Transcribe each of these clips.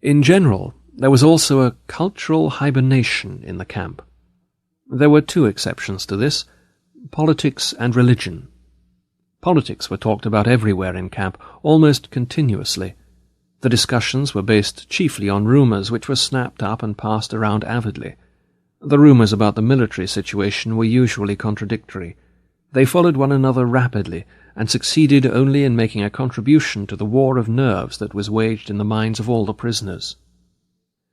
In general, there was also a cultural hibernation in the camp. There were two exceptions to this: politics and religion. Politics were talked about everywhere in camp, almost continuously. The discussions were based chiefly on rumours which were snapped up and passed around avidly. The rumours about the military situation were usually contradictory. They followed one another rapidly, and succeeded only in making a contribution to the war of nerves that was waged in the minds of all the prisoners.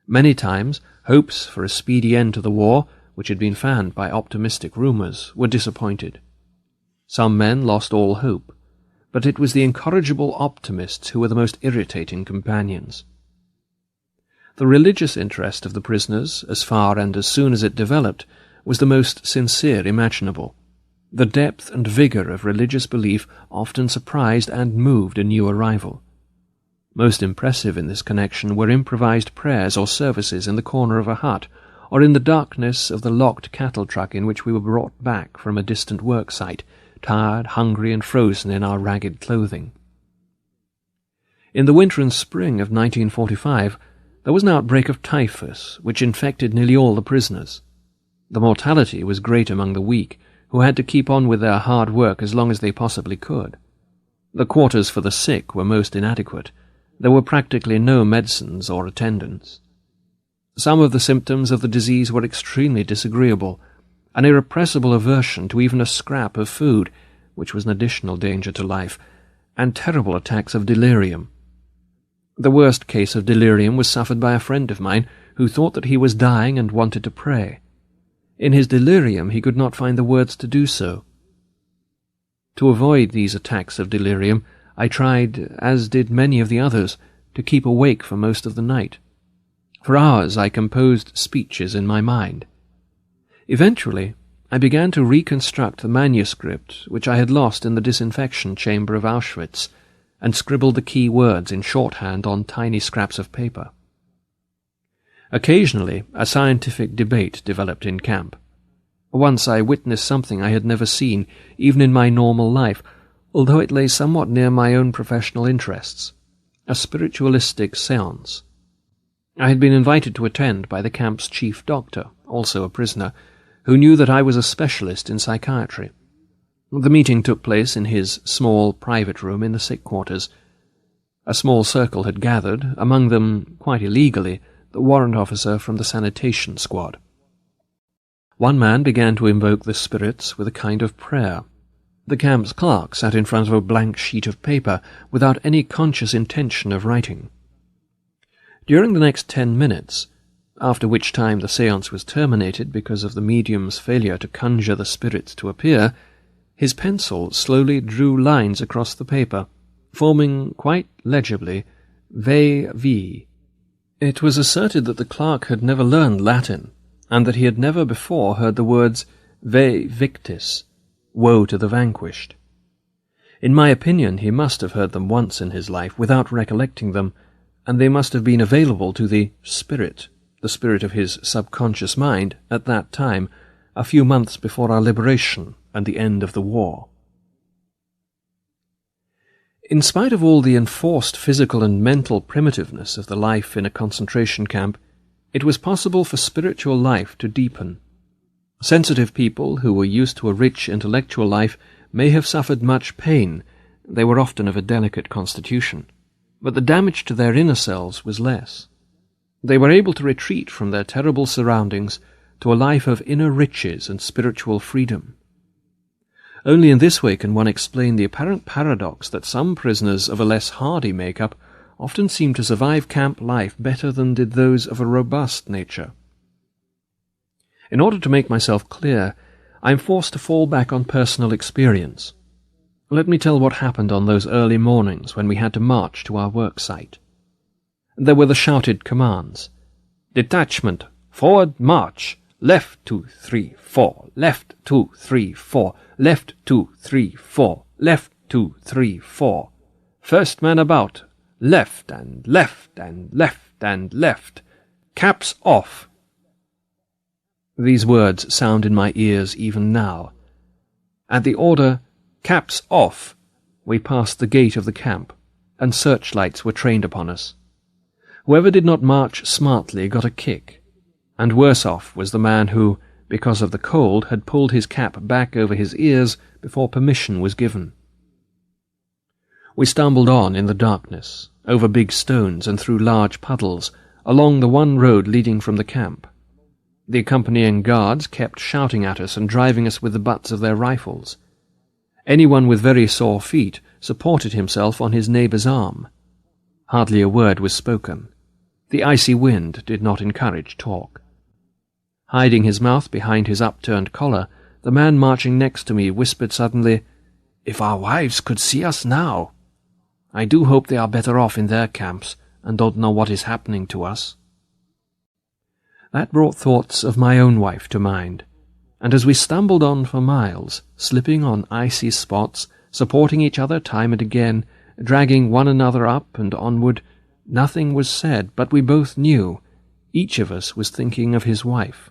Many times, hopes for a speedy end to the war, which had been fanned by optimistic rumours, were disappointed. Some men lost all hope, but it was the incorrigible optimists who were the most irritating companions. The religious interest of the prisoners, as far and as soon as it developed, was the most sincere imaginable. The depth and vigour of religious belief often surprised and moved a new arrival. Most impressive in this connection were improvised prayers or services in the corner of a hut, or in the darkness of the locked cattle truck in which we were brought back from a distant work site, tired, hungry, and frozen in our ragged clothing. In the winter and spring of 1945, there was an outbreak of typhus, which infected nearly all the prisoners. The mortality was great among the weak, who had to keep on with their hard work as long as they possibly could. The quarters for the sick were most inadequate. There were practically no medicines or attendants. Some of the symptoms of the disease were extremely disagreeable: an irrepressible aversion to even a scrap of food, which was an additional danger to life, and terrible attacks of delirium. The worst case of delirium was suffered by a friend of mine who thought that he was dying and wanted to pray. In his delirium he could not find the words to do so. To avoid these attacks of delirium, I tried, as did many of the others, to keep awake for most of the night. For hours I composed speeches in my mind. Eventually, I began to reconstruct the manuscript which I had lost in the disinfection chamber of Auschwitz, and scribbled the key words in shorthand on tiny scraps of paper. Occasionally, a scientific debate developed in camp. Once I witnessed something I had never seen, even in my normal life, although it lay somewhat near my own professional interests: a spiritualistic séance. I had been invited to attend by the camp's chief doctor, also a prisoner, who knew that I was a specialist in psychiatry. The meeting took place in his small private room in the sick quarters. A small circle had gathered, among them, quite illegally, the warrant officer from the sanitation squad. One man began to invoke the spirits with a kind of prayer. The camp's clerk sat in front of a blank sheet of paper without any conscious intention of writing. During the next 10 minutes, after which time the séance was terminated because of the medium's failure to conjure the spirits to appear, his pencil slowly drew lines across the paper, forming quite legibly Ve Vi. It was asserted that the clerk had never learned Latin, and that he had never before heard the words Ve Victis, woe to the vanquished. In my opinion, he must have heard them once in his life without recollecting them, and they must have been available to the spirit of his subconscious mind, at that time, a few months before our liberation and the end of the war. In spite of all the enforced physical and mental primitiveness of the life in a concentration camp, it was possible for spiritual life to deepen. Sensitive people who were used to a rich intellectual life may have suffered much pain. They were often of a delicate constitution, but the damage to their inner selves was less. They were able to retreat from their terrible surroundings to a life of inner riches and spiritual freedom. Only in this way can one explain the apparent paradox that some prisoners of a less hardy make-up often seem to survive camp life better than did those of a robust nature. In order to make myself clear, I am forced to fall back on personal experience. Let me tell what happened on those early mornings when we had to march to our work site. There were the shouted commands: "Detachment, forward, march! Left 2, 3, 4, left 2, 3, 4, left 2, 3, 4, left 2, 3, 4. First man about, left and left and left and left. Caps off." These words sound in my ears even now. At the order, "Caps off," we passed the gate of the camp, and searchlights were trained upon us. Whoever did not march smartly got a kick, and worse off was the man who, because of the cold, had pulled his cap back over his ears before permission was given. We stumbled on in the darkness, over big stones and through large puddles, along the one road leading from the camp. The accompanying guards kept shouting at us and driving us with the butts of their rifles. Anyone with very sore feet supported himself on his neighbour's arm. Hardly a word was spoken. The icy wind did not encourage talk. Hiding his mouth behind his upturned collar, the man marching next to me whispered suddenly, "If our wives could see us now! I do hope they are better off in their camps and don't know what is happening to us." That brought thoughts of my own wife to mind, and as we stumbled on for miles, slipping on icy spots, supporting each other time and again, dragging one another up and onward, nothing was said, but we both knew each of us was thinking of his wife.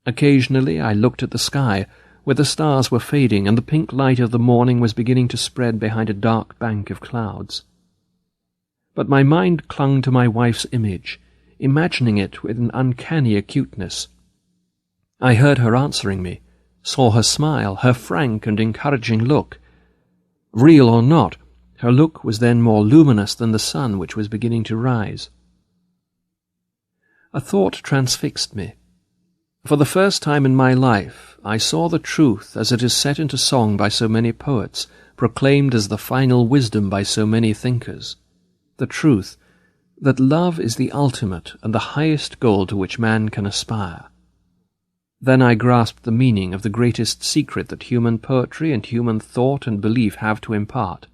Occasionally I looked at the sky, where the stars were fading and the pink light of the morning was beginning to spread behind a dark bank of clouds. But my mind clung to my wife's image, imagining it with an uncanny acuteness. I heard her answering me, saw her smile, her frank and encouraging look. Real or not, her look was then more luminous than the sun which was beginning to rise. A thought transfixed me. For the first time in my life, I saw the truth as it is set into song by so many poets, proclaimed as the final wisdom by so many thinkers. The truth that love is the ultimate and the highest goal to which man can aspire. Then I grasped the meaning of the greatest secret that human poetry and human thought and belief have to impart.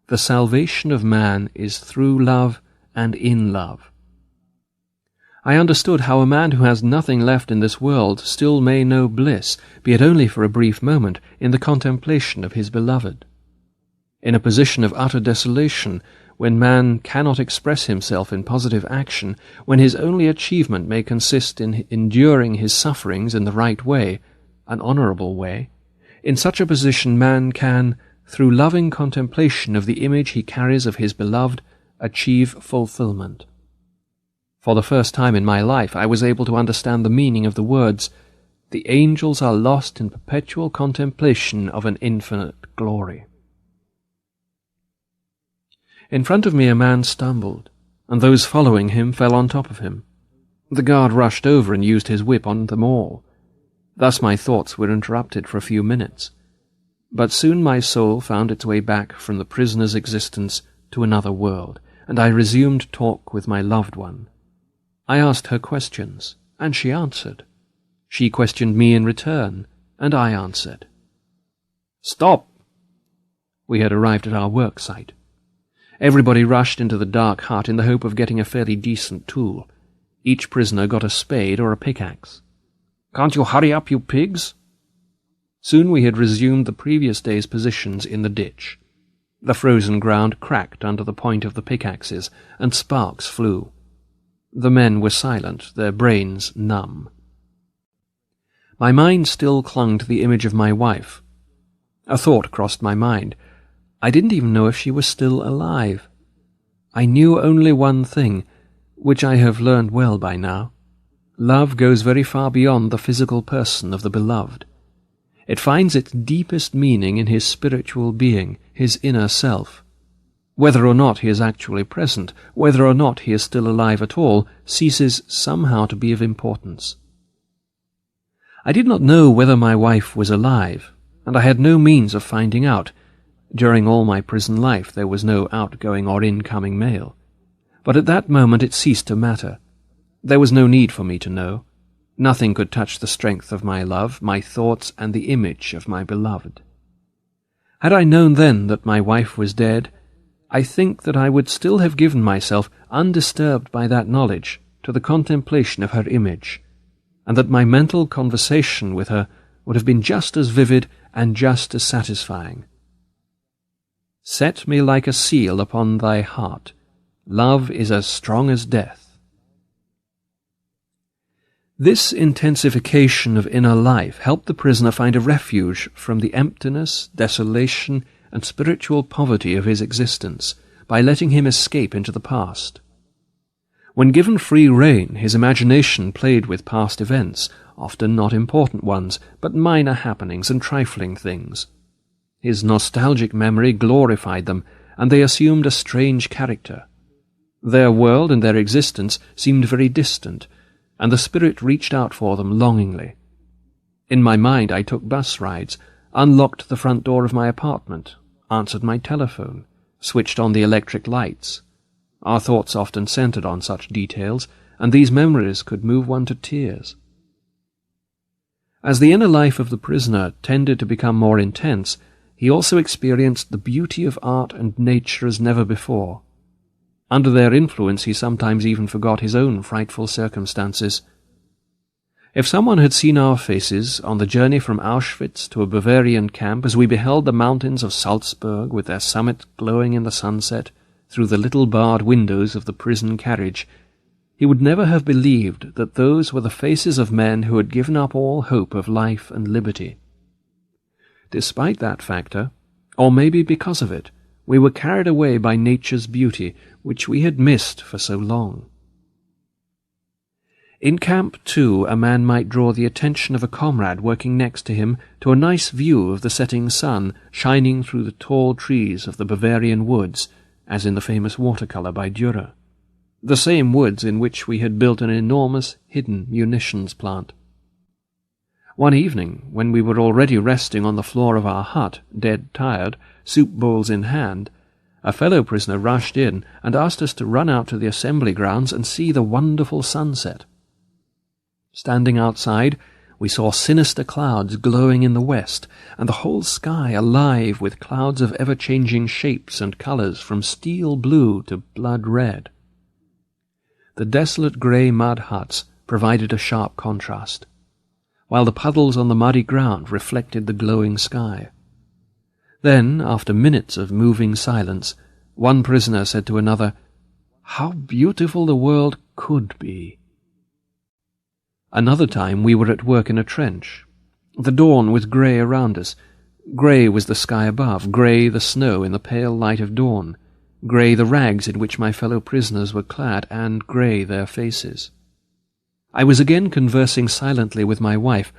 The salvation of man is through love and in love. I understood how a man who has nothing left in this world still may know bliss, be it only for a brief moment, in the contemplation of his beloved. In a position of utter desolation, when man cannot express himself in positive action, when his only achievement may consist in enduring his sufferings in the right way, an honourable way, in such a position man can, through loving contemplation of the image he carries of his beloved, achieve fulfilment. For the first time in my life I was able to understand the meaning of the words, "The angels are lost in perpetual contemplation of an infinite glory." In front of me a man stumbled, and those following him fell on top of him. The guard rushed over and used his whip on them all. Thus my thoughts were interrupted for a few minutes. But soon my soul found its way back from the prisoner's existence to another world, and I resumed talk with my loved one. I asked her questions, and she answered. She questioned me in return, and I answered. "Stop!" We had arrived at our work site. Everybody rushed into the dark hut in the hope of getting a fairly decent tool. Each prisoner got a spade or a pickaxe. "Can't you hurry up, you pigs?" Soon we had resumed the previous day's positions in the ditch. The frozen ground cracked under the point of the pickaxes, and sparks flew. The men were silent, their brains numb. My mind still clung to the image of my wife. A thought crossed my mind. I didn't even know if she was still alive. I knew only one thing, which I have learned well by now. Love goes very far beyond the physical person of the beloved. It finds its deepest meaning in his spiritual being, his inner self. Whether or not he is actually present, whether or not he is still alive at all, ceases somehow to be of importance. I did not know whether my wife was alive, and I had no means of finding out. During all my prison life there was no outgoing or incoming mail. But at that moment it ceased to matter. There was no need for me to know. Nothing could touch the strength of my love, my thoughts, and the image of my beloved. Had I known then that my wife was dead, I think that I would still have given myself, undisturbed by that knowledge, to the contemplation of her image, and that my mental conversation with her would have been just as vivid and just as satisfying. "Set me like a seal upon thy heart. Love is as strong as death." This intensification of inner life helped the prisoner find a refuge from the emptiness, desolation, and spiritual poverty of his existence by letting him escape into the past. When given free rein, his imagination played with past events, often not important ones, but minor happenings and trifling things. His nostalgic memory glorified them, and they assumed a strange character. Their world and their existence seemed very distant, and the spirit reached out for them longingly. In my mind I took bus rides, unlocked the front door of my apartment, answered my telephone, switched on the electric lights. Our thoughts often centered on such details, and these memories could move one to tears. As the inner life of the prisoner tended to become more intense, he also experienced the beauty of art and nature as never before. Under their influence he sometimes even forgot his own frightful circumstances. If someone had seen our faces on the journey from Auschwitz to a Bavarian camp as we beheld the mountains of Salzburg with their summit glowing in the sunset through the little barred windows of the prison carriage, he would never have believed that those were the faces of men who had given up all hope of life and liberty. Despite that factor, or maybe because of it, we were carried away by nature's beauty, which we had missed for so long. In camp, too, a man might draw the attention of a comrade working next to him to a nice view of the setting sun shining through the tall trees of the Bavarian woods, as in the famous watercolour by Dürer, the same woods in which we had built an enormous hidden munitions plant. One evening, when we were already resting on the floor of our hut, dead tired, soup bowls in hand, a fellow prisoner rushed in and asked us to run out to the assembly grounds and see the wonderful sunset. Standing outside, we saw sinister clouds glowing in the west, and the whole sky alive with clouds of ever-changing shapes and colours from steel blue to blood red. The desolate grey mud huts provided a sharp contrast, while the puddles on the muddy ground reflected the glowing sky. Then, after minutes of moving silence, one prisoner said to another, "How beautiful the world could be." Another time we were at work in a trench. The dawn was grey around us. Grey was the sky above, grey the snow in the pale light of dawn, grey the rags in which my fellow prisoners were clad, and grey their faces. I was again conversing silently with my wife,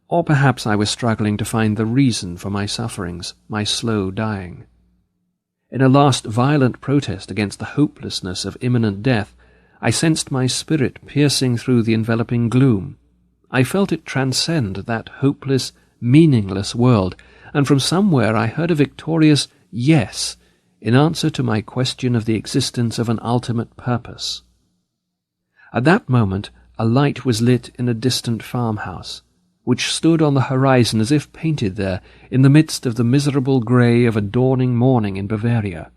or perhaps I was struggling to find the reason for my sufferings, my slow dying. In a last violent protest against the hopelessness of imminent death, I sensed my spirit piercing through the enveloping gloom. I felt it transcend that hopeless, meaningless world, and from somewhere I heard a victorious yes in answer to my question of the existence of an ultimate purpose. At that moment a light was lit in a distant farmhouse, which stood on the horizon as if painted there in the midst of the miserable grey of a dawning morning in Bavaria.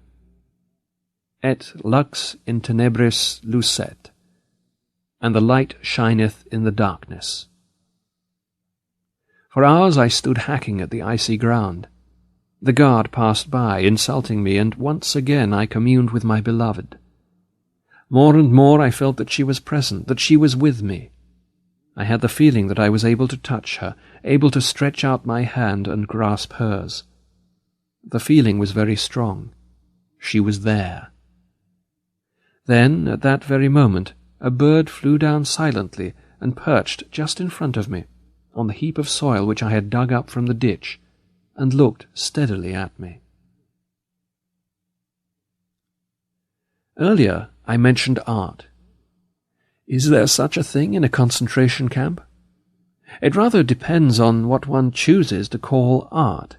Et lux in tenebris lucet, and the light shineth in the darkness. For hours I stood hacking at the icy ground. The guard passed by, insulting me, and once again I communed with my beloved. More and more I felt that she was present, that she was with me. I had the feeling that I was able to touch her, able to stretch out my hand and grasp hers. The feeling was very strong. She was there. Then, at that very moment, a bird flew down silently and perched just in front of me, on the heap of soil which I had dug up from the ditch, and looked steadily at me. Earlier I mentioned art. Is there such a thing in a concentration camp? It rather depends on what one chooses to call art.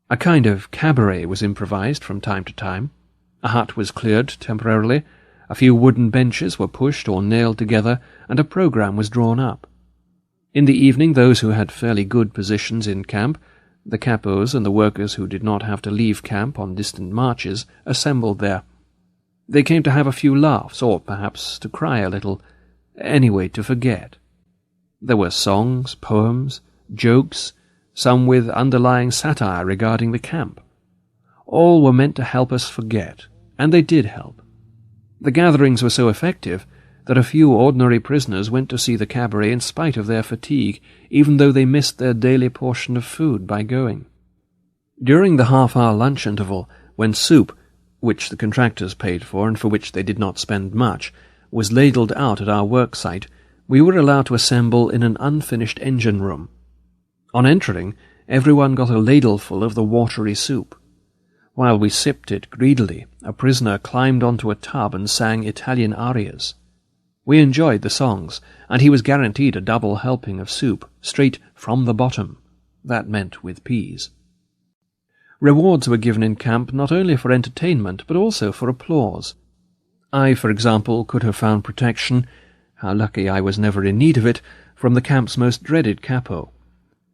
A kind of cabaret was improvised from time to time. A hut was cleared temporarily, a few wooden benches were pushed or nailed together, and a programme was drawn up. In the evening those who had fairly good positions in camp, the capos and the workers who did not have to leave camp on distant marches, assembled there. They came to have a few laughs, or perhaps to cry a little, anyway to forget. There were songs, poems, jokes, some with underlying satire regarding the camp. All were meant to help us forget, and they did help. The gatherings were so effective that a few ordinary prisoners went to see the cabaret in spite of their fatigue, even though they missed their daily portion of food by going. During the half-hour lunch interval, when soup, which the contractors paid for and for which they did not spend much, was ladled out at our work site, we were allowed to assemble in an unfinished engine room. On entering, everyone got a ladleful of the watery soup. While we sipped it greedily, a prisoner climbed onto a tub and sang Italian arias. We enjoyed the songs, and he was guaranteed a double helping of soup, straight from the bottom. That meant with peas. Rewards were given in camp not only for entertainment, but also for applause. I, for example, could have found protection, how lucky I was never in need of it, from the camp's most dreaded capo,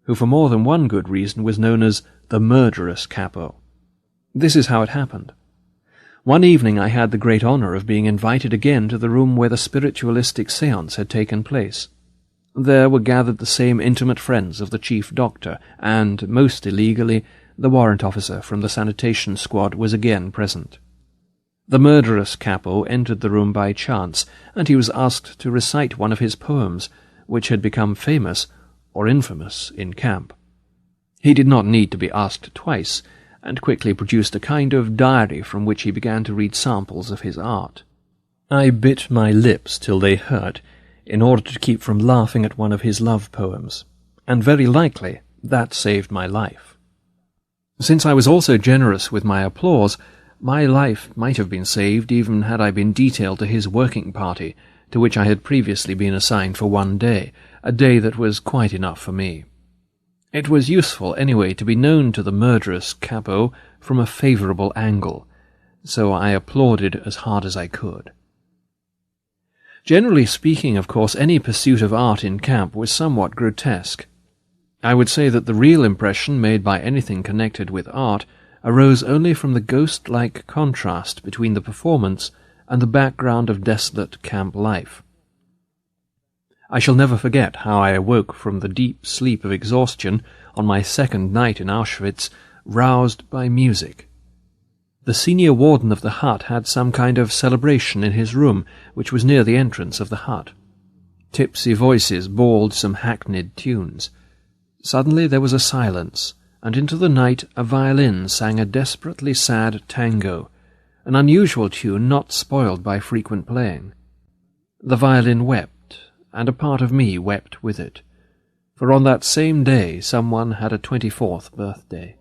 who for more than one good reason was known as the murderous capo. This is how it happened. One evening I had the great honour of being invited again to the room where the spiritualistic séance had taken place. There were gathered the same intimate friends of the chief doctor, and, most illegally, the warrant officer from the sanitation squad was again present. The murderous capo entered the room by chance, and he was asked to recite one of his poems, which had become famous, or infamous, in camp. He did not need to be asked twice, and quickly produced a kind of diary from which he began to read samples of his art. I bit my lips till they hurt, in order to keep from laughing at one of his love poems, and very likely that saved my life. Since I was also generous with my applause, my life might have been saved even had I been detailed to his working party, to which I had previously been assigned for one day, a day that was quite enough for me. It was useful, anyway, to be known to the murderous capo from a favourable angle, so I applauded as hard as I could. Generally speaking, of course, any pursuit of art in camp was somewhat grotesque. I would say that the real impression made by anything connected with art arose only from the ghost-like contrast between the performance and the background of desolate camp life. I shall never forget how I awoke from the deep sleep of exhaustion on my second night in Auschwitz, roused by music. The senior warden of the hut had some kind of celebration in his room, which was near the entrance of the hut. Tipsy voices bawled some hackneyed tunes. Suddenly there was a silence, and into the night a violin sang a desperately sad tango, an unusual tune not spoiled by frequent playing. The violin wept, and a part of me wept with it, for on that same day someone had a 24th birthday.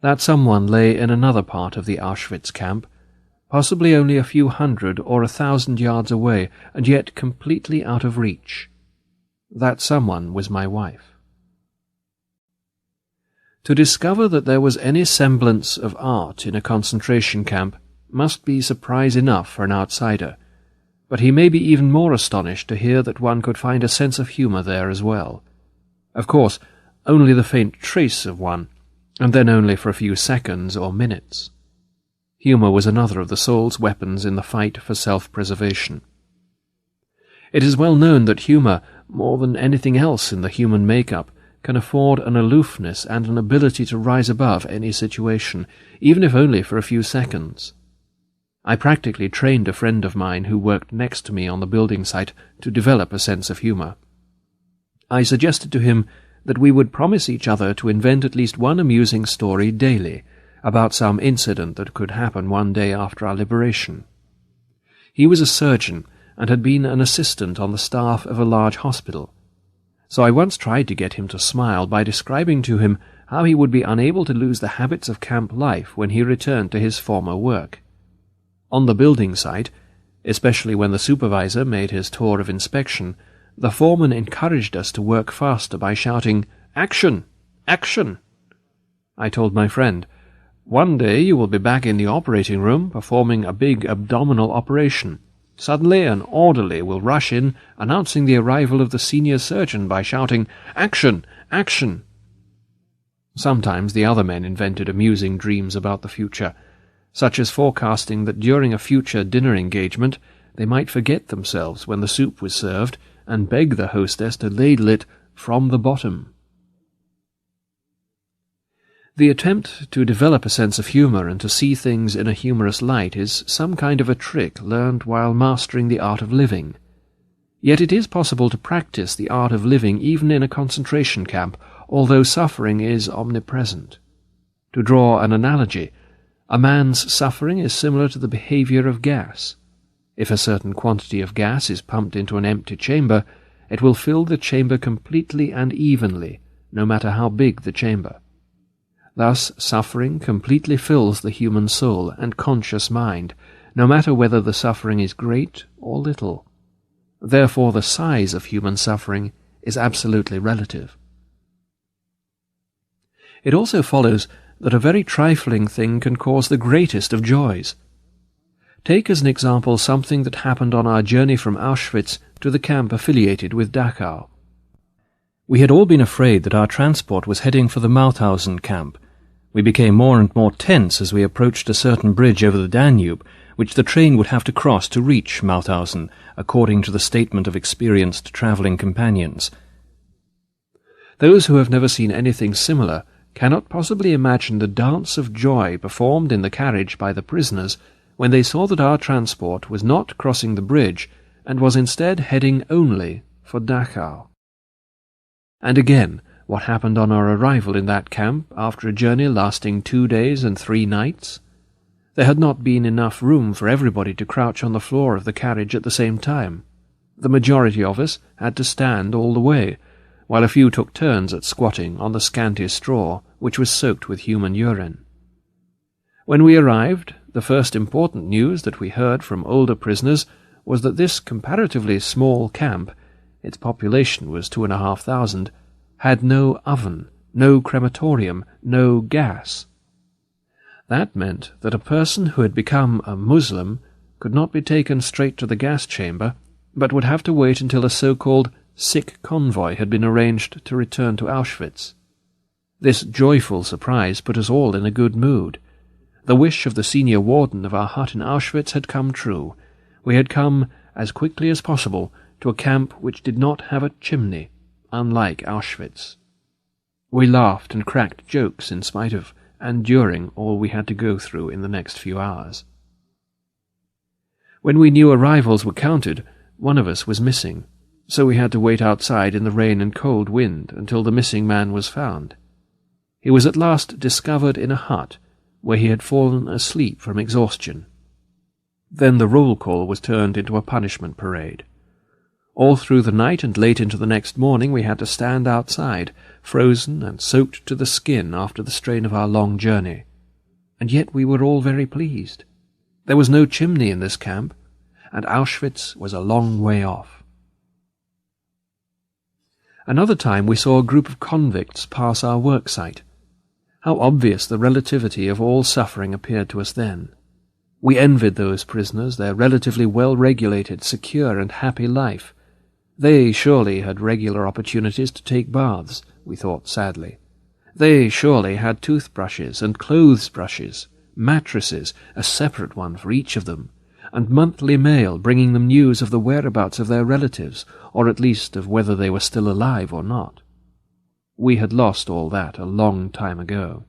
That someone lay in another part of the Auschwitz camp, possibly only a few hundred or 1,000 yards away, and yet completely out of reach. That someone was my wife. To discover that there was any semblance of art in a concentration camp must be surprise enough for an outsider, but he may be even more astonished to hear that one could find a sense of humour there as well. Of course, only the faint trace of one, and then only for a few seconds or minutes. Humour was another of the soul's weapons in the fight for self-preservation. It is well known that humour, more than anything else in the human make-up, can afford an aloofness and an ability to rise above any situation, even if only for a few seconds. I practically trained a friend of mine who worked next to me on the building site to develop a sense of humour. I suggested to him that we would promise each other to invent at least one amusing story daily about some incident that could happen one day after our liberation. He was a surgeon and had been an assistant on the staff of a large hospital, so I once tried to get him to smile by describing to him how he would be unable to lose the habits of camp life when he returned to his former work. On the building site, especially when the supervisor made his tour of inspection, the foreman encouraged us to work faster by shouting, "Action! Action!" I told my friend, "One day you will be back in the operating room performing a big abdominal operation. Suddenly an orderly will rush in, announcing the arrival of the senior surgeon by shouting, 'Action! Action!'" Sometimes the other men invented amusing dreams about the future, such as forecasting that during a future dinner engagement they might forget themselves when the soup was served and beg the hostess to ladle it from the bottom. The attempt to develop a sense of humour and to see things in a humorous light is some kind of a trick learned while mastering the art of living. Yet it is possible to practice the art of living even in a concentration camp, although suffering is omnipresent. To draw an analogy, a man's suffering is similar to the behaviour of gas. If a certain quantity of gas is pumped into an empty chamber, it will fill the chamber completely and evenly, no matter how big the chamber. Thus, suffering completely fills the human soul and conscious mind, no matter whether the suffering is great or little. Therefore, the size of human suffering is absolutely relative. It also follows that a very trifling thing can cause the greatest of joys. Take as an example something that happened on our journey from Auschwitz to the camp affiliated with Dachau. We had all been afraid that our transport was heading for the Mauthausen camp. We became more and more tense as we approached a certain bridge over the Danube, which the train would have to cross to reach Mauthausen, according to the statement of experienced travelling companions. Those who have never seen anything similar cannot possibly imagine the dance of joy performed in the carriage by the prisoners when they saw that our transport was not crossing the bridge and was instead heading only for Dachau. And again, what happened on our arrival in that camp after a journey lasting 2 days and 3 nights? There had not been enough room for everybody to crouch on the floor of the carriage at the same time. The majority of us had to stand all the way, while a few took turns at squatting on the scanty straw which was soaked with human urine. When we arrived, the first important news that we heard from older prisoners was that this comparatively small camp, its population was 2,500, had no oven, no crematorium, no gas. That meant that a person who had become a Muslim could not be taken straight to the gas chamber, but would have to wait until a so-called sick convoy had been arranged to return to Auschwitz. This joyful surprise put us all in a good mood. The wish of the senior warden of our hut in Auschwitz had come true. We had come, as quickly as possible, to a camp which did not have a chimney, unlike Auschwitz. We laughed and cracked jokes in spite of and during all we had to go through in the next few hours. When we knew arrivals were counted, one of us was missing, so we had to wait outside in the rain and cold wind until the missing man was found. He was at last discovered in a hut, where he had fallen asleep from exhaustion. Then the roll call was turned into a punishment parade. All through the night and late into the next morning we had to stand outside, frozen and soaked to the skin after the strain of our long journey. And yet we were all very pleased. There was no chimney in this camp, and Auschwitz was a long way off. Another time we saw a group of convicts pass our work site. How obvious the relativity of all suffering appeared to us then. We envied those prisoners their relatively well-regulated, secure and happy life. They surely had regular opportunities to take baths, we thought sadly. They surely had toothbrushes and clothes brushes, mattresses, a separate one for each of them, and monthly mail bringing them news of the whereabouts of their relatives, or at least of whether they were still alive or not. We had lost all that a long time ago.